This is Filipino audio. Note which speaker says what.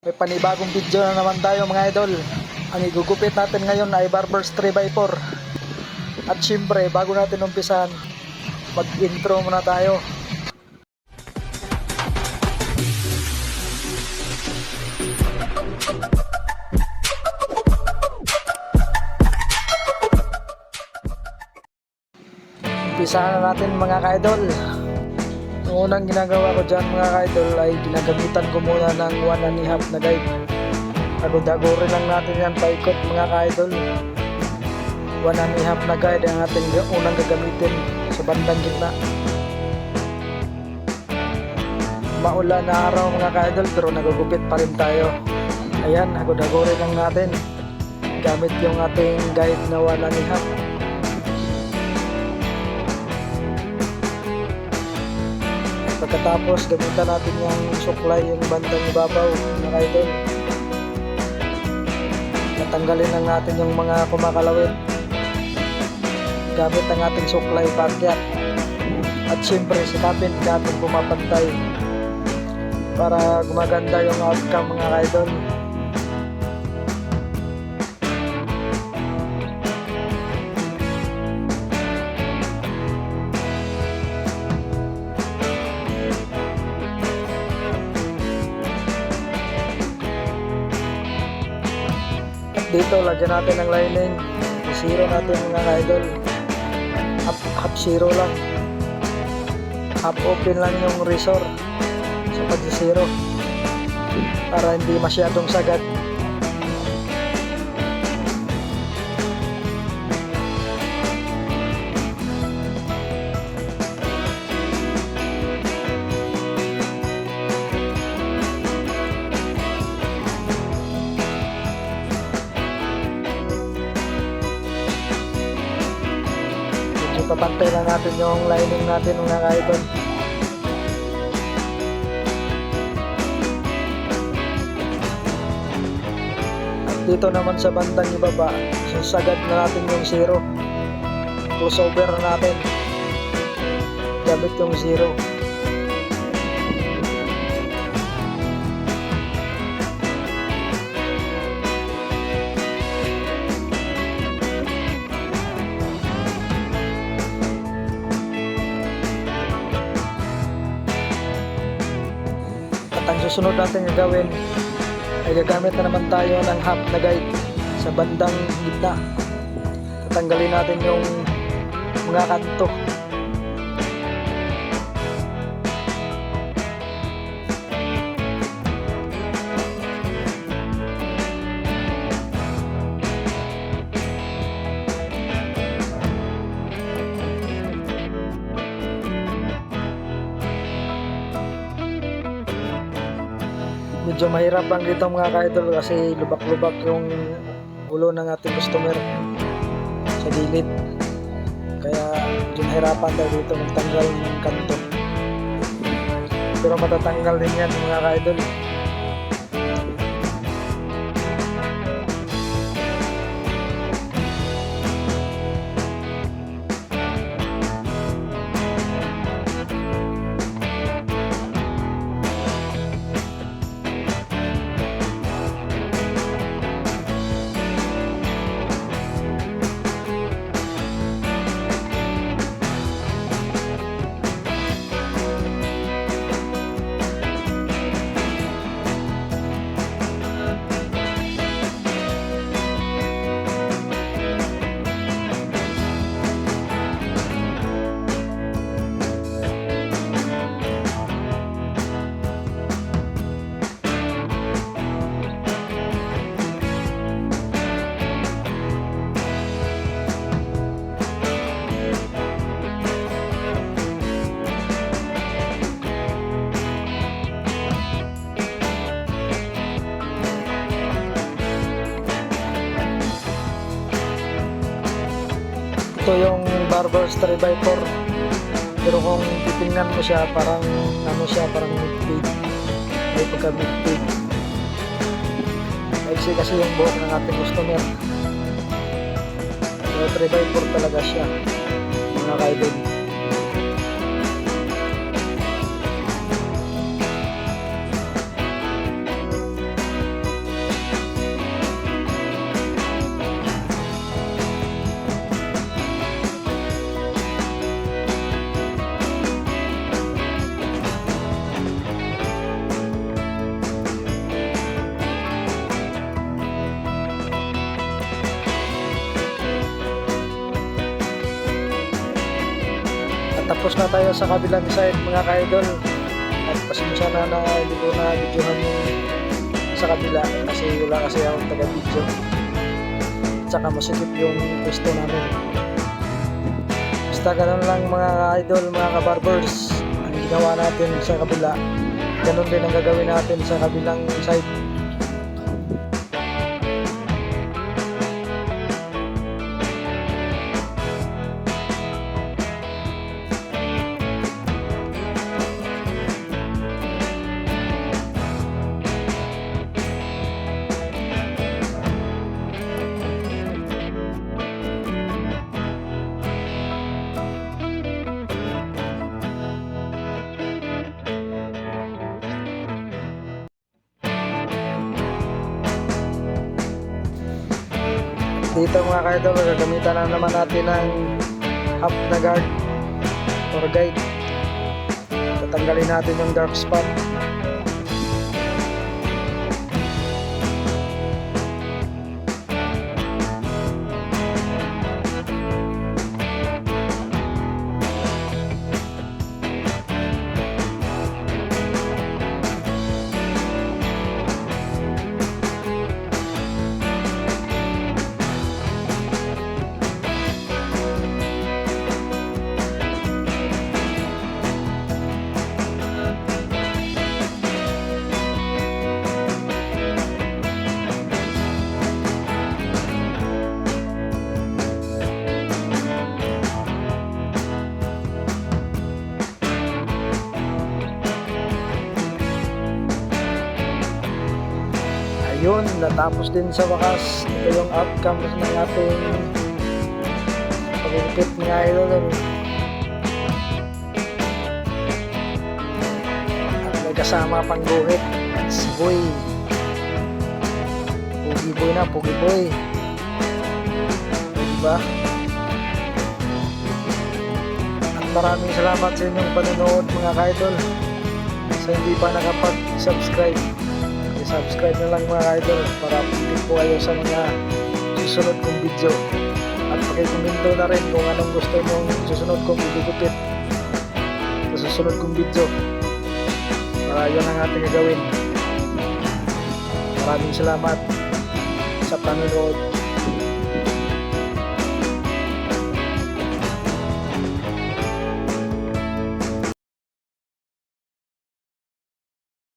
Speaker 1: May panibagong video na naman tayo mga idol. Ang igugupit natin ngayon ay Barbers 3x4. At syempre, bago natin umpisan, mag-intro muna tayo. Umpisahan na natin mga ka-idol. Ang unang ginagawa ko dyan mga ka-idol ay ginagamitan ko muna ng 1.5 na guide. Agod-agorin lang natin yan paikot mga ka-idol. 1.5 na guide ang ating unang gagamitin sa bandang gitna. Maulan na araw mga ka-idol pero nagugupit pa rin tayo. Ayan, agod-agorin lang natin gamit yung ating guide na 1.5. Pagkatapos gamitan natin yung suklay, yung bandang ibabaw mga idol. Natanggalin lang natin yung mga kumakalawit gamit ang ating suklay pakyat. At syempre sikapin natin pumapantay para gumaganda yung outcome mga idol. Dito lagyan natin ng lining, zero natin mga idol, half zero lang, half open lang yung resort sa pag-zero para hindi masyadong sagad. Papantay lang natin yung lining natin mga ka-idol. At dito naman sa bandang ibaba, sasagad na natin yung zero. Crossover na natin gamit yung zero. Ang susunod natin gagawin ay gagamit na naman tayo ng half na guide sa bandang gitna. Tatanggalin natin yung mga kanto. Medyo mahirap lang dito mga ka-idol kasi lubak-lubak yung ulo ng ating customer sa gilid. Kaya medyo mahirapan tayo dito magtanggal ng kanto. Pero matatanggal din yan mga ka-idol. Ito yung Barbers 3x4 pero kung titingnan mo siya parang ano siya, parang mid-fade, may pagka mid-fade kasi yung buhok ng ating customer. So 3x4 talaga siya mga ka-idol. Tapos na tayo sa kabilang side mga ka-idol. At pasensya na na hindi ko na videohan yung sa kabila kasi wala kasi akong taga-video. Tsaka masikip yung pwesto namin. Basta ganun lang mga idol, mga ka-barbers. Ang ginawa natin sa kabila, ganun din ang gagawin natin sa kabilang side. Dito mga ka-idol, gagamitan na naman natin ng half na guard or guide. Tatanggalin natin yung dark spot. Ayun, natapos din sa wakas. Ito yung outcome ng ating pagigipit mga idol. At may kasama pang guhit, si Boy. Pugi Boy na, Pugi Boy. Diba? At maraming salamat sa inyong panonood mga idol. Sa hindi pa nakapag-subscribe, subscribe na lang mga idol para update po kayo sa mga susunod kong video. At pakikomento na rin kung anong gusto nyong susunod kong igugupit sa susunod kong video para yun ang ating gagawin. Maraming salamat sa panonood.